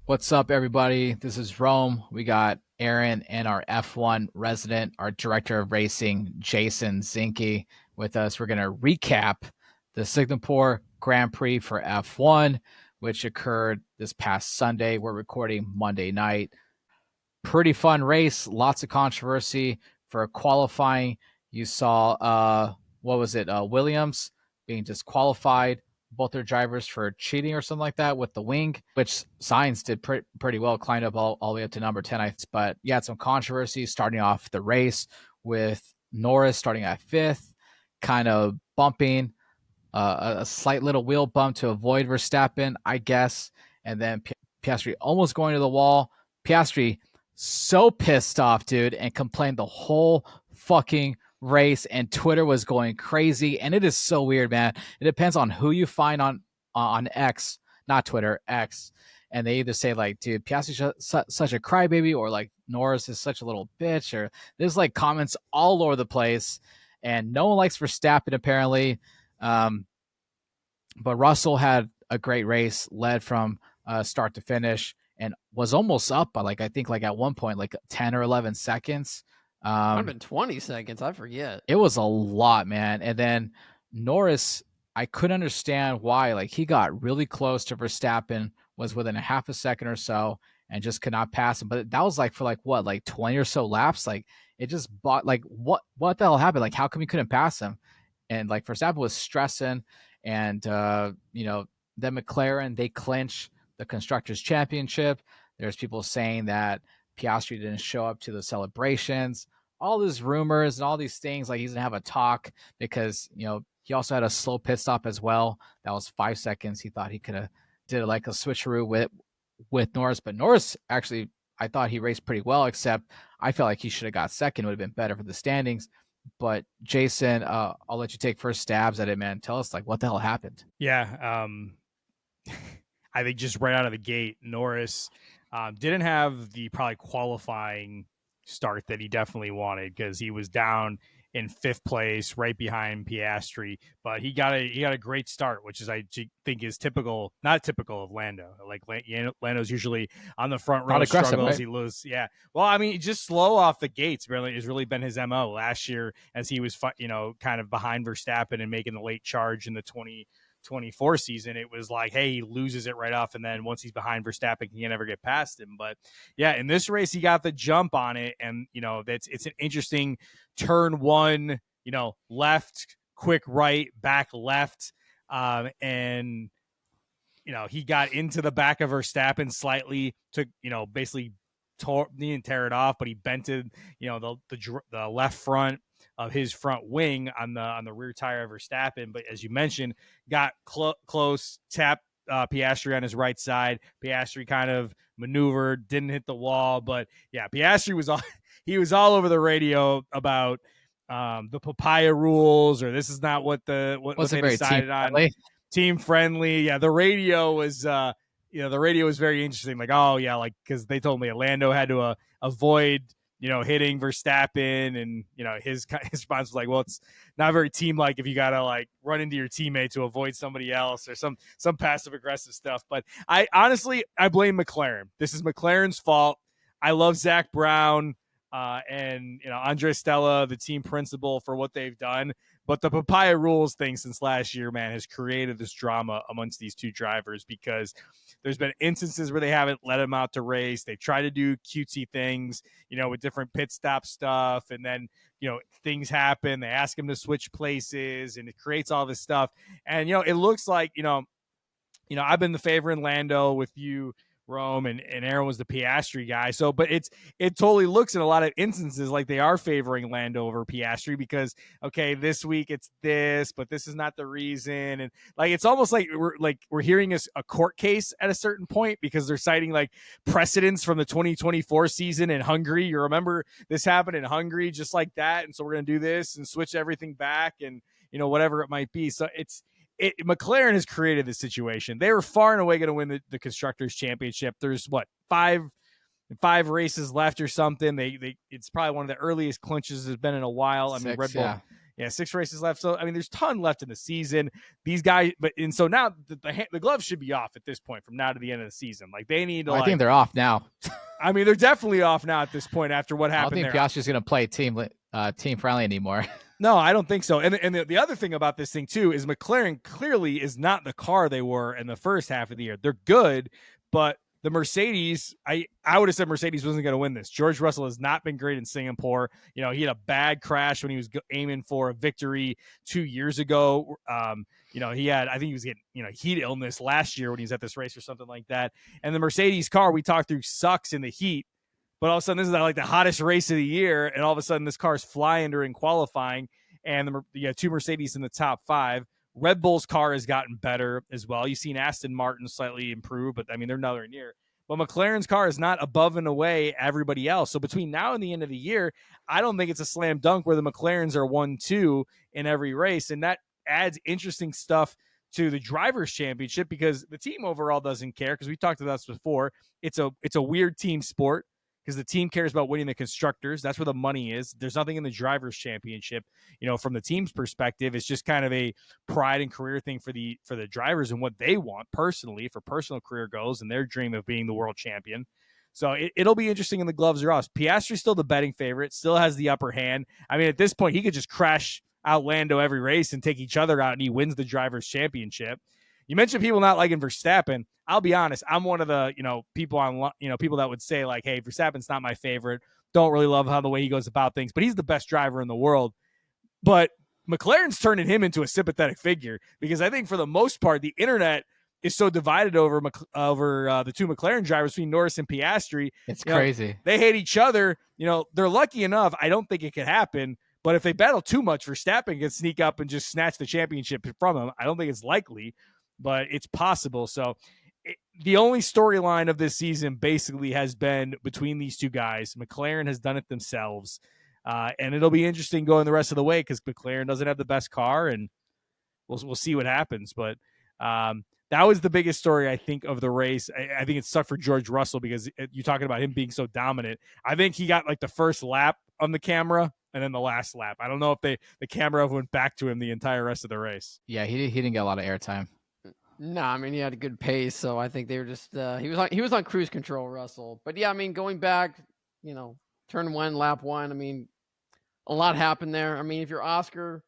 What's up, everybody? This is Rome. We got Aaron and our F1 resident, our director of racing, Jaeson Zinke, with us. We're going to recap the Singapore Grand Prix for F1, which occurred this past Sunday. We're recording Monday night. Pretty fun race, lots of controversy for qualifying. You saw, what was it, Williams being disqualified, both their drivers for cheating or something like that with the wing, which Sainz did pretty well, climbed up all the way up to number 10. But you had some controversy starting off the race with Norris starting at fifth, kind of bumping a slight little wheel bump to avoid Verstappen, I guess. And then Piastri almost going to the wall. Piastri so pissed off, dude, and complained the whole fucking race, and Twitter was going crazy. And it is so weird, man. It depends on who you find on X, not Twitter, X. And they either say like, dude, Piastri's such a crybaby, or like Norris is such a little bitch, or there's like comments all over the place. And no one likes Verstappen apparently. Um, but Russell had a great race, led from start to finish, and was almost up by like I think like at one point like 10 or 11 seconds. Might have Um, been 20 seconds. I forget. it was a lot, man. And then Norris, I couldn't understand why. Like he got really close to Verstappen, was within a half a second or so, and just could not pass him. But that was like for like what, like 20 or so laps. Like it just bought like what the hell happened? Like how come he couldn't pass him? And like Verstappen was stressing, and then McLaren, they clinch the constructors championship. There's people saying that Piastri didn't show up to the celebrations, all these rumors and all these things, like he's gonna have a talk because he also had a slow pit stop as well. That was 5 seconds. He thought he could have did like a switcheroo with Norris, but Norris actually, I thought he raced pretty well, except I felt like he should have got second. It would have been better for the standings. But Jaeson, I'll let you take first stabs at it, man. Tell us like what the hell happened. Yeah, I think just right out of the gate, Norris didn't have the probably qualifying start that he definitely wanted because he was down in fifth place, right behind Piastri. But he got a great start, which is I think is typical, not typical of Lando. Like Lando's usually on the front row, Not aggressive, struggles, right? he loses. Yeah, well, I mean, just slow off the gates. Really, has really been his mo last year as he was, kind of behind Verstappen and making the late charge in the 2024 season. It was like, hey, he loses it right off, and then once he's behind Verstappen, he can never get past him. But yeah, in this race, he got the jump on it, and it's an interesting turn one, left, quick right, back left, and he got into the back of Verstappen slightly, took basically didn't tear it off, but he bented the left front of his front wing on the rear tire of Verstappen. But as you mentioned, got close, tapped Piastri on his right side. Piastri kind of maneuvered, didn't hit the wall, but yeah, Piastri was he was all over the radio about the papaya rules, or this is not what what Wasn't they very team decided on. friendly. Team friendly. Yeah, the radio was the radio was very interesting. Like, oh yeah, like because they told me Lando had to avoid hitting Verstappen, and his response was like, well, it's not very team like if you gotta like run into your teammate to avoid somebody else, or some passive aggressive stuff. But I honestly blame McLaren. This is McLaren's fault. I love Zach Brown and Andre Stella, the team principal, for what they've done. But the papaya rules thing since last year, man, has created this drama amongst these two drivers because there's been instances where they haven't let them out to race. They've tried to do cutesy things, with different pit stop stuff. And then, things happen. They ask them to switch places, and it creates all this stuff. And, it looks like, I've been the favorite in Lando with you, Rome, and Aaron was the Piastri guy. So, but it totally looks in a lot of instances like they are favoring Lando over Piastri because, okay, this week it's this, but this is not the reason. And like, it's almost like we're hearing a court case at a certain point because they're citing like precedents from the 2024 season in Hungary. You remember this happened in Hungary just like that. And so we're going to do this and switch everything back and, whatever it might be. So McLaren has created this situation. They were far and away going to win the constructors championship. There's what, five races left or something. It's probably one of the earliest clinches has been in a while. I mean, Red Bull, Yeah, 6 races left. So, I mean, there's a ton left in the season. These guys, so now the gloves should be off at this point from now to the end of the season. Like, they need to, I think they're off now. I mean, they're definitely off now at this point after what happened I don't think Piastri's going to play team friendly anymore. No, I don't think so. And the other thing about this thing, too, is McLaren clearly is not the car they were in the first half of the year. They're good, but the Mercedes, I would have said Mercedes wasn't going to win this. George Russell has not been great in Singapore. He had a bad crash when he was aiming for a victory 2 years ago. I think he was getting, heat illness last year when he was at this race or something like that. And the Mercedes car we talked through sucks in the heat. But all of a sudden, this is like the hottest race of the year, and all of a sudden, this car's flying during qualifying, and you have 2 Mercedes in the top 5. Red Bull's car has gotten better as well. You've seen Aston Martin slightly improve, but I mean, they're nowhere near. But McLaren's car is not above and away everybody else. So between now and the end of the year, I don't think it's a slam dunk where the McLarens are 1-2 in every race, and that adds interesting stuff to the Drivers' Championship because the team overall doesn't care because we talked about this before. It's a weird team sport. Because the team cares about winning the constructors. That's where the money is. There's nothing in the Drivers' Championship, from the team's perspective. It's just kind of a pride and career thing for the drivers and what they want personally for personal career goals and their dream of being the world champion. So it'll be interesting in the gloves are off. Piastri's still the betting favorite, still has the upper hand. I mean, at this point, he could just crash out Lando every race and take each other out, and he wins the Drivers' Championship. You mentioned people not liking Verstappen. I'll be honest. I'm one of the, people people that would say like, hey, Verstappen's not my favorite. Don't really love how the way he goes about things, but he's the best driver in the world. But McLaren's turning him into a sympathetic figure because I think for the most part, the internet is so divided over the 2 McLaren drivers between Norris and Piastri. It's crazy. They hate each other. They're lucky enough. I don't think it could happen. But if they battle too much, Verstappen can sneak up and just snatch the championship from him. I don't think it's likely, but it's possible. So the only storyline of this season basically has been between these 2 guys. McLaren has done it themselves. And it'll be interesting going the rest of the way because McLaren doesn't have the best car, and we'll see what happens. But that was the biggest story, I think, of the race. I think it's tough for George Russell because you're talking about him being so dominant. I think he got like the first lap on the camera and then the last lap. I don't know if the camera went back to him the entire rest of the race. Yeah, he didn't get a lot of airtime. No, I mean, he had a good pace, so I think they were just he was on cruise control, Russell. But yeah, I mean, going back, turn 1, lap 1, I mean, a lot happened there. I mean, if you're Oscar,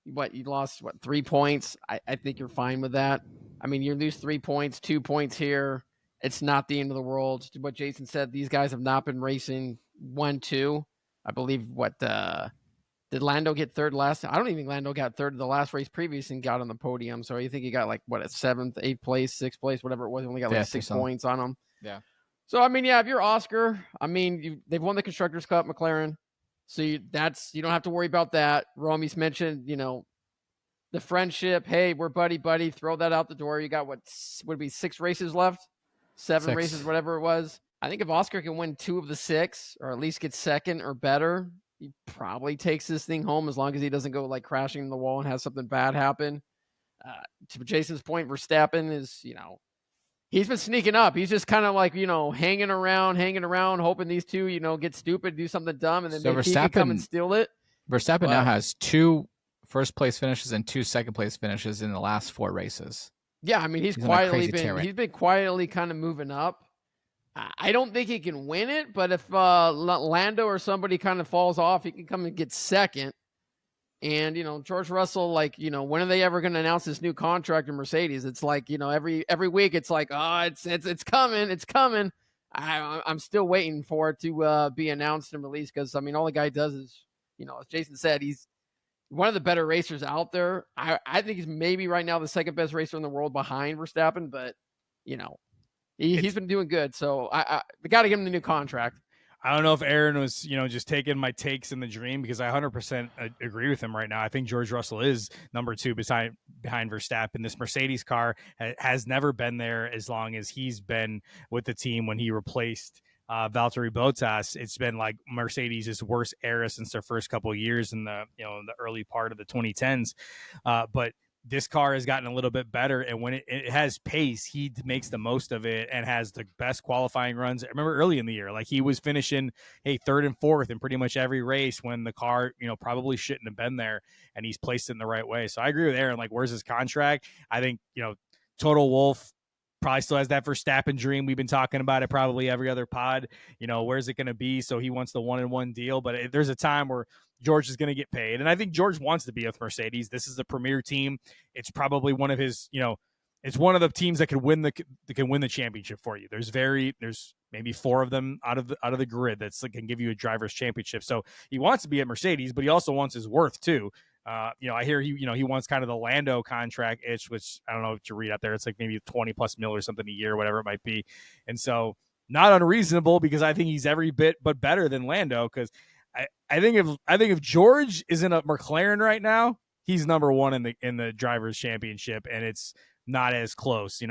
you lost 3 points. I think you're fine with that. I mean, you lose 3 points, 2 points here. It's not the end of the world. What Jaeson said, these guys have not been racing 1-2. I believe did Lando get third last? I don't even think Lando got third the last race previous and got on the podium. So you think he got like a 7th, 8th place, 6th place, whatever it was. He only got 6 points on him. Yeah. So I mean, yeah, if you're Oscar, I mean, they've won the Constructors' Cup, McLaren. So you don't have to worry about that. Romy's mentioned, the friendship. Hey, we're buddy. Throw that out the door. You got what would be 6 races left, 7 races, whatever it was. I think if Oscar can win 2 of the 6, or at least get second or better, he probably takes this thing home as long as he doesn't go like crashing in the wall and has something bad happen. To Jason's point, Verstappen is, he's been sneaking up. He's just kind of like, hanging around, hoping these 2, get stupid, do something dumb, and then maybe he can come and steal it. Verstappen now has 2 first place finishes and 2 second place finishes in the last 4 races. Yeah, I mean, he's been quietly kind of moving up. I don't think he can win it, but if Lando or somebody kind of falls off, he can come and get second. And, George Russell, like, when are they ever going to announce this new contract in Mercedes? It's like, every week it's like, oh, it's coming. I'm still waiting for it to be announced and released because, I mean, all the guy does is, as Jaeson said, he's one of the better racers out there. I think he's maybe right now the second best racer in the world behind Verstappen, but, he's been doing good. So we got to give him the new contract. I don't know if Aaron was, just taking my takes in the dream because I 100% agree with him right now. I think George Russell is number 2 behind Verstappen. This Mercedes car has never been there as long as he's been with the team when he replaced Valtteri Bottas. It's been like Mercedes' worst era since their first couple of years in the, in the early part of the 2010s. But this car has gotten a little bit better, and when it has pace, he makes the most of it and has the best qualifying runs. I remember early in the year, like he was finishing third and fourth in pretty much every race when the car, probably shouldn't have been there, and he's placed it in the right way. So I agree with Aaron. Like, where's his contract? I think, Total Wolf probably still has that Verstappen dream. We've been talking about it probably every other pod. Where's it going to be? So he wants the 1-1 deal, but there's a time where George is going to get paid. And I think George wants to be with Mercedes. This is the premier team. It's probably one of his, it's one of the teams that can win the championship for you. There's maybe 4 of them out of the grid that's can give you a driver's championship. So he wants to be at Mercedes, but he also wants his worth too. I hear he wants kind of the Lando contract itch, which I don't know what you read out there. It's like maybe 20+ mil or something a year, whatever it might be. And so not unreasonable, because I think he's every bit but better than Lando. Because I think if George is in a McLaren right now, he's number 1 in the drivers championship, and it's not as close.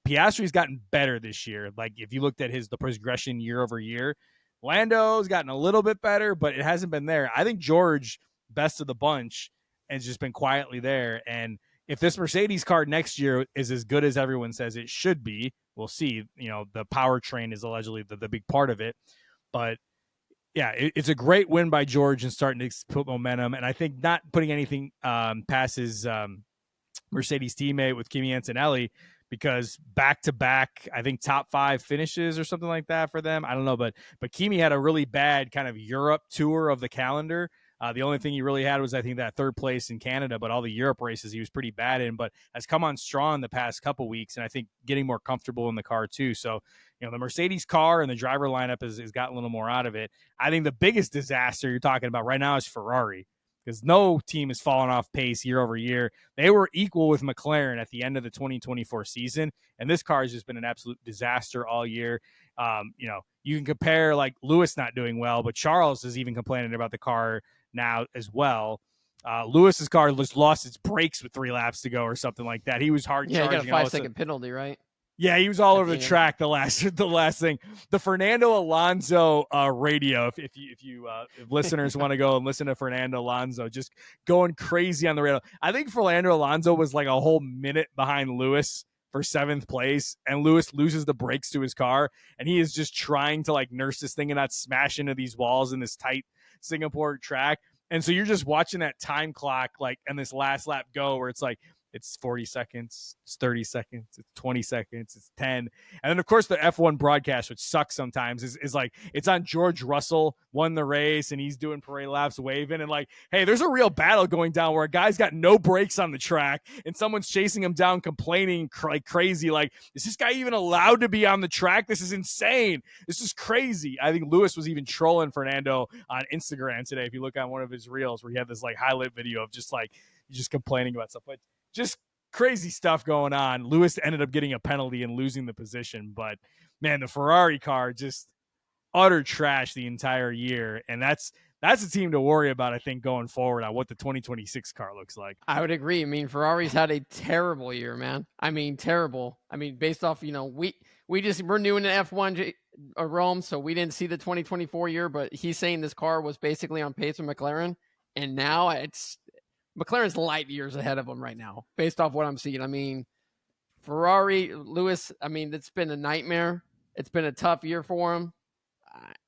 Piastri's gotten better this year. Like if you looked at the progression year over year, Lando's gotten a little bit better, but it hasn't been there. I think George, best of the bunch, has just been quietly there. And if this Mercedes car next year is as good as everyone says it should be, we'll see. The powertrain is allegedly the big part of it, but yeah, it's a great win by George and starting to put momentum. And I think not putting anything past his Mercedes teammate with Kimi Antonelli, because back-to-back, I think top 5 finishes or something like that for them. I don't know, but Kimi had a really bad kind of Europe tour of the calendar. The only thing he really had was, I think, that 3rd place in Canada, but all the Europe races he was pretty bad in, but has come on strong the past couple weeks, and I think getting more comfortable in the car too. So, the Mercedes car and the driver lineup has gotten a little more out of it. I think the biggest disaster you're talking about right now is Ferrari, because no team has fallen off pace year over year. They were equal with McLaren at the end of the 2024 season, and this car has just been an absolute disaster all year. You can compare like Lewis not doing well, but Charles is even complaining about the car now as well. Lewis's car just lost its brakes with 3 laps to go or something like that. He was hard charging. Yeah, he got a 5-second penalty, right? Yeah, he was all over the track. The last thing, the Fernando Alonso radio. If listeners want to go and listen to Fernando Alonso, just going crazy on the radio. I think Fernando Alonso was like a whole minute behind Lewis for 7th place, and Lewis loses the brakes to his car, and he is just trying to like nurse this thing and not smash into these walls in this tight Singapore track. And so you're just watching that time clock, like, and this last lap go, where it's like, it's 40 seconds, it's 30 seconds, it's 20 seconds, it's 10. And then, of course, the F1 broadcast, which sucks sometimes, is like, it's on George Russell, won the race, and he's doing parade laps, waving, and like, hey, there's a real battle going down where a guy's got no brakes on the track, and someone's chasing him down, complaining like crazy, like, is this guy even allowed to be on the track? This is insane. This is crazy. I think Lewis was even trolling Fernando on Instagram today, if you look on one of his reels, where he had this like highlight video of just like, just complaining about stuff. But just crazy stuff going on. Lewis ended up getting a penalty and losing the position, but man, the Ferrari car just utter trash the entire year, and that's a team to worry about, I think, going forward on what the 2026 car looks like. I would agree. I mean, Ferrari's had a terrible year, man. I mean, terrible. I mean, based off, we're new in the F1 Rome, so we didn't see the 2024 year, but he's saying this car was basically on pace with McLaren, and now McLaren's light years ahead of them right now, based off what I'm seeing. I mean, Ferrari, Lewis, I mean, it's been a nightmare. It's been a tough year for him.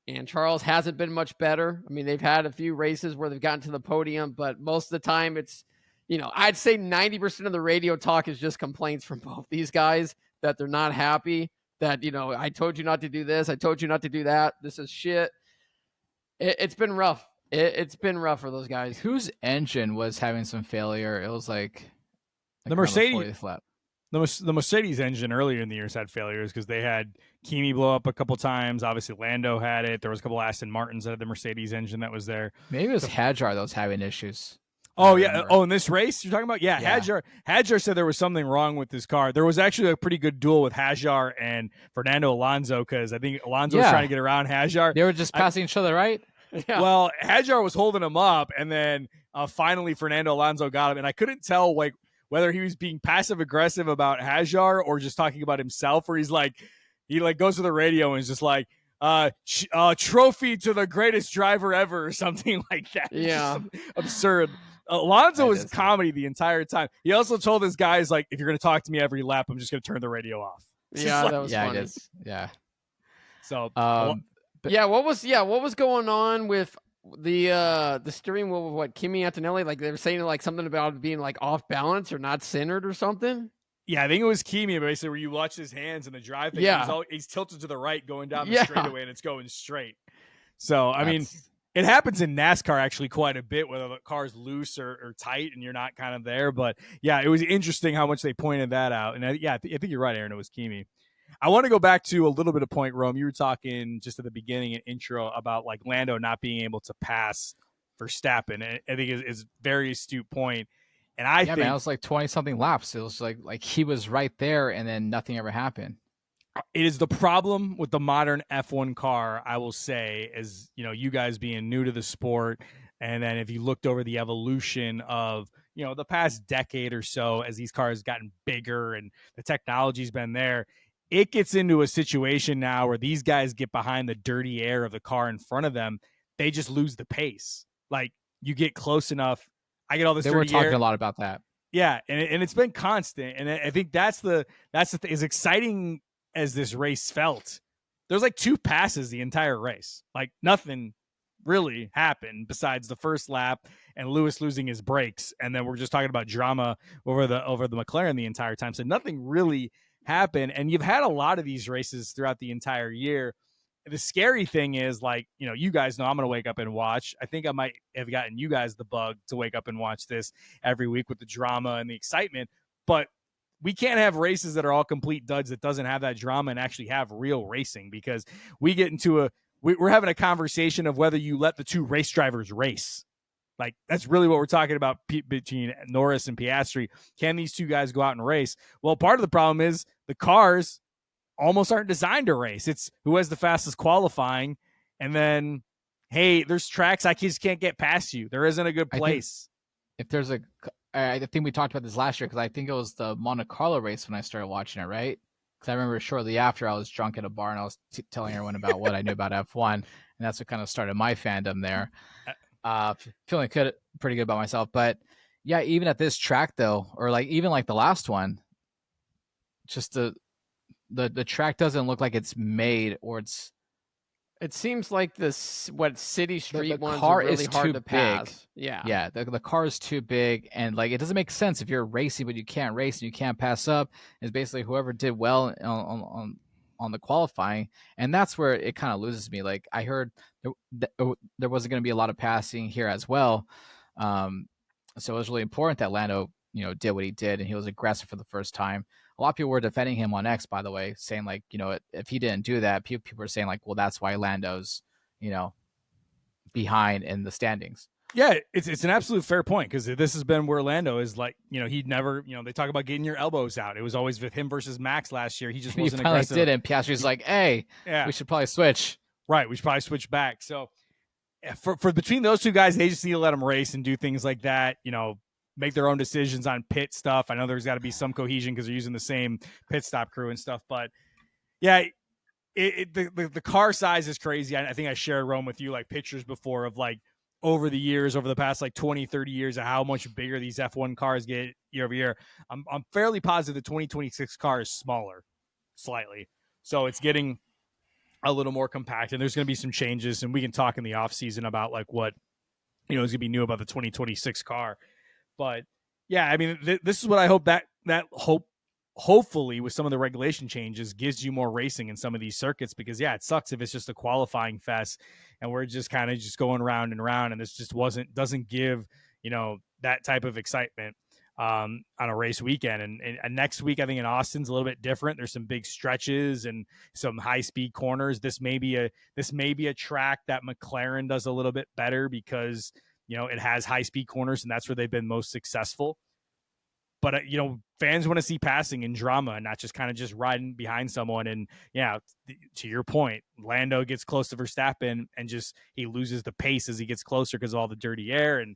And Charles hasn't been much better. I mean, they've had a few races where they've gotten to the podium, but most of the time it's, I'd say 90% of the radio talk is just complaints from both these guys that they're not happy, that, I told you not to do this. I told you not to do that. This is shit. It's been rough. It's been rough for those guys. Whose engine was having some failure? It was like the Mercedes. The Mercedes engine earlier in the years had failures because they had Kimi blow up a couple times. Obviously, Lando had it. There was a couple Aston Martins that had the Mercedes engine that was there. Maybe it was Hadjar that was having issues. Oh, yeah. Oh, in this race you're talking about? Yeah. Hadjar said there was something wrong with this car. There was actually a pretty good duel with Hadjar and Fernando Alonso, because I think Alonso was trying to get around Hadjar. They were just passing each other, right? Yeah. Well, Hadjar was holding him up, and then finally Fernando Alonso got him, and I couldn't tell like whether he was being passive aggressive about Hadjar or just talking about himself, where he goes to the radio and is just like, trophy to the greatest driver ever or something like that. Yeah. Absurd. Alonso was comedy the entire time. He also told his guys, like, if you're going to talk to me every lap, I'm just going to turn the radio off. Yeah, that was funny. Yeah. So, what was going on with the steering wheel with what Kimi Antonelli? Like they were saying like something about being like off balance or not centered or something. Yeah, I think it was Kimi basically where you watch his hands in the drive thing. Yeah. He's tilted to the right going down the straightaway and it's going straight. So, I mean, it happens in NASCAR actually quite a bit, whether the car's loose or tight and you're not kind of there. But yeah, it was interesting how much they pointed that out. And I think you're right, Aaron. It was Kimi. I want to go back to a little bit of point, Rome. You were talking just at the beginning and intro about like Lando not being able to pass Verstappen. I think is a very astute point. And I think it was like 20 something laps. It was like he was right there and then nothing ever happened. It is the problem with the modern F1 car, I will say, as you know, you guys being new to the sport. And then if you looked over the evolution of, you know, the past decade or so, as these cars gotten bigger and the technology's been there, it gets into a situation now where these guys get behind the dirty air of the car in front of them. They just lose the pace. Like you get close enough. I get all this. They were talking a lot about that. Yeah, and it's been constant, and I think that's the thing. As exciting as this race felt, there's like 2 passes the entire race. Like nothing really happened besides the first lap and Lewis losing his brakes, and then we're just talking about drama over the McLaren the entire time. So nothing really happened, and you've had a lot of these races throughout the entire year. The scary thing is, like, you know, you guys know I'm going to wake up and watch. I think I might have gotten you guys the bug to wake up and watch this every week with the drama and the excitement. But we can't have races that are all complete duds that doesn't have that drama and actually have real racing, because we get into we're having a conversation of whether you let the 2 race drivers race. Like, that's really what we're talking about between Norris and Piastri. Can these 2 guys go out and race? Well, part of the problem is the cars almost aren't designed to race. It's who has the fastest qualifying, and then, hey, there's tracks I just can't get past you. There isn't a good place. I think we talked about this last year, because I think it was the Monte Carlo race when I started watching it, right? Because I remember shortly after I was drunk at a bar and I was telling everyone about what I knew about F1, and that's what kind of started my fandom there. Feeling pretty good about myself. But yeah, even at this track though, or like even like the last one, just the track doesn't look like it's made, or it seems like what city street the ones car are really is hard too to pass. Big. Yeah. The car is too big, and like it doesn't make sense if you're racing but you can't race and you can't pass up. It's basically whoever did well on the qualifying, and that's where it kind of loses me. Like I heard there wasn't going to be a lot of passing here as well, so it was really important that Lando, you know, did what he did, and he was aggressive for the first time. A lot of people were defending him on X, by the way, saying like, you know, if he didn't do that, people were saying like, well, that's why Lando's, you know, behind in the standings. Yeah, it's an absolute fair point, because this has been where Lando is, like, you know, he'd never, you know, they talk about getting your elbows out. It was always with him versus Max last year. He just wasn't aggressive. He did it. Piastri's like, hey, we should probably switch. Right, we should probably switch back. So for between those 2 guys, they just need to let them race and do things like that, you know, make their own decisions on pit stuff. I know there's got to be some cohesion because they're using the same pit stop crew and stuff. But yeah, the car size is crazy. I think I shared, Rome, with you like pictures before of like over the years, over the past like 20, 30 years, of how much bigger these F1 cars get year over year. I'm fairly positive the 2026 car is smaller slightly. So it's getting a little more compact, and there's going to be some changes, and we can talk in the off season about like what, you know, is going to be new about the 2026 car. But yeah, I mean, this is what I hope hopefully with some of the regulation changes gives you more racing in some of these circuits, because yeah, it sucks if it's just a qualifying fest and we're just kind of just going round and round, and this just doesn't give, you know, that type of excitement on a race weekend. And next week, I think in Austin's a little bit different. There's some big stretches and some high speed corners. This may be a track that McLaren does a little bit better, because, you know, it has high-speed corners, and that's where they've been most successful. But, you know, fans want to see passing and drama, and not just kind of just riding behind someone. And, yeah, to your point, Lando gets close to Verstappen, and just he loses the pace as he gets closer because of all the dirty air. And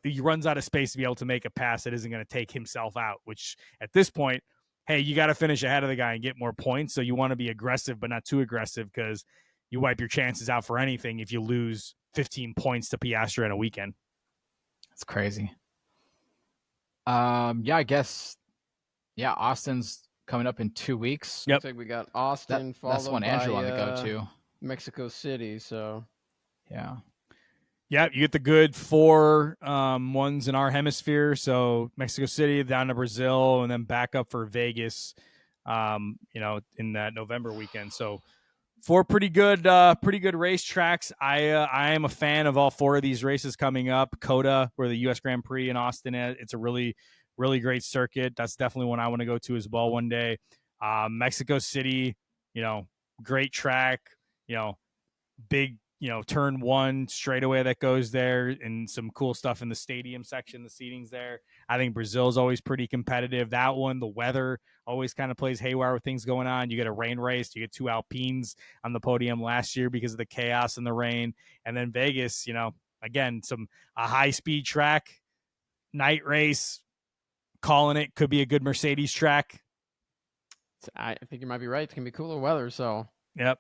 he runs out of space to be able to make a pass that isn't going to take himself out, which at this point, hey, you got to finish ahead of the guy and get more points. So you want to be aggressive, but not too aggressive, because you wipe your chances out for anything if you lose 15 points to Piastri in a weekend. That's crazy. Yeah, I guess. Yeah, Austin's coming up in 2 weeks. Yep. Looks like we got Austin followed that's one by Andrew wanted to go to. Mexico City. So yeah. Yeah, you get the good 4 ones in our hemisphere. So Mexico City, down to Brazil, and then back up for Vegas, in that November weekend. So 4 pretty good racetracks. I am a fan of all 4 of these races coming up. COTA, where the U.S. Grand Prix in Austin is, it's a really, really great circuit. That's definitely one I want to go to as well one day. Mexico City, great track, big, turn 1 straightaway that goes there, and some cool stuff in the stadium section. The seating's there. I think Brazil's always pretty competitive. That one, the weather always kind of plays haywire with things going on. You get a rain race. You get 2 Alpines on the podium last year because of the chaos and the rain. And then Vegas, again, a high-speed track, night race, calling it, could be a good Mercedes track. I think you might be right. It's going to be cooler weather, so. Yep.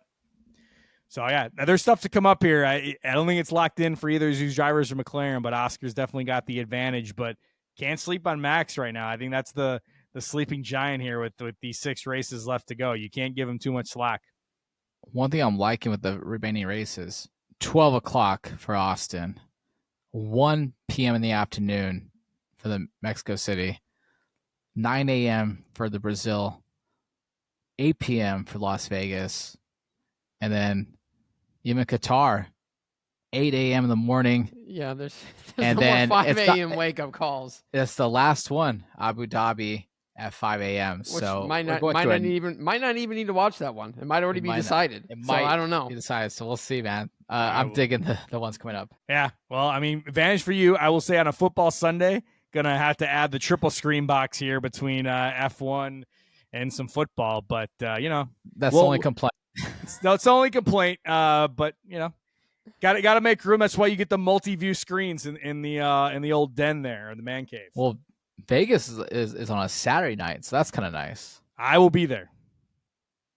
So, yeah, there's stuff to come up here. I don't think it's locked in for either of these drivers or McLaren, but Oscar's definitely got the advantage. But can't sleep on Max right now. I think that's the sleeping giant here with these 6 races left to go. You can't give him too much slack. One thing I'm liking with the remaining races, 12 o'clock for Austin, 1 p.m. in the afternoon for the Mexico City, 9 a.m. for the Brazil, 8 p.m. for Las Vegas, and then even Qatar, 8 a.m. in the morning. Yeah, there's and no then more 5 a.m. wake-up calls. It's the last one, Abu Dhabi at 5 a.m. Which so might not even need to watch that one. It might already be decided. I don't know. Be decided. So we'll see, man. I'm digging the ones coming up. Yeah. Well, I mean, advantage for you. I will say on a football Sunday, gonna have to add the triple screen box here between F1 and some football. But that's the only complaint. It's the only complaint. But got to make room. That's why you get the multi-view screens in the old den there, in the man cave. Well, Vegas is on a Saturday night, so that's kind of nice. I will be there.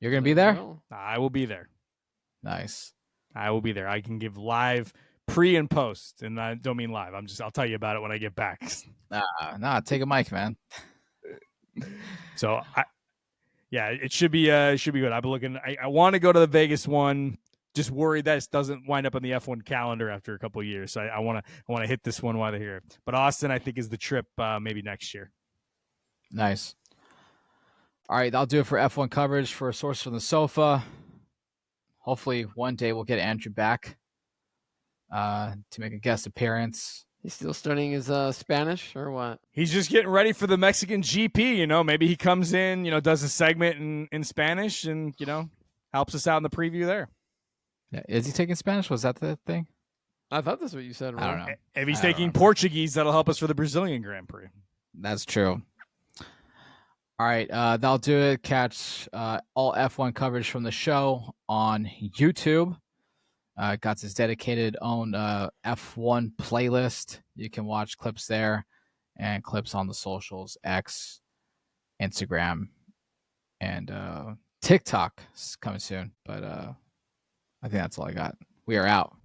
You're gonna be there? I will be there. Nice. I will be there. I can give live pre and post, and I don't mean live. I'll tell you about it when I get back. Nah, take a mic, man. So it should be good. I've been looking. I want to go to the Vegas one. Just worried that it doesn't wind up on the F1 calendar after a couple of years. So I want to hit this one while they're here. But Austin, I think, is the trip maybe next year. Nice. All right, that'll do it for F1 coverage for a Source from the Sofa. Hopefully one day we'll get Andrew back to make a guest appearance. He's still studying his Spanish or what? He's just getting ready for the Mexican GP. Maybe he comes in, does a segment in Spanish and, helps us out in the preview there. Yeah. Is he taking Spanish? Was that the thing? I thought that's what you said. Right? I don't know. If he's taking Portuguese, that'll help us for the Brazilian Grand Prix. That's true. All right, that'll do it. Catch all F1 coverage from the show on YouTube. Got his dedicated own F1 playlist. You can watch clips there and clips on the socials, X, Instagram, and TikTok is coming soon. But I think that's all I got. We are out.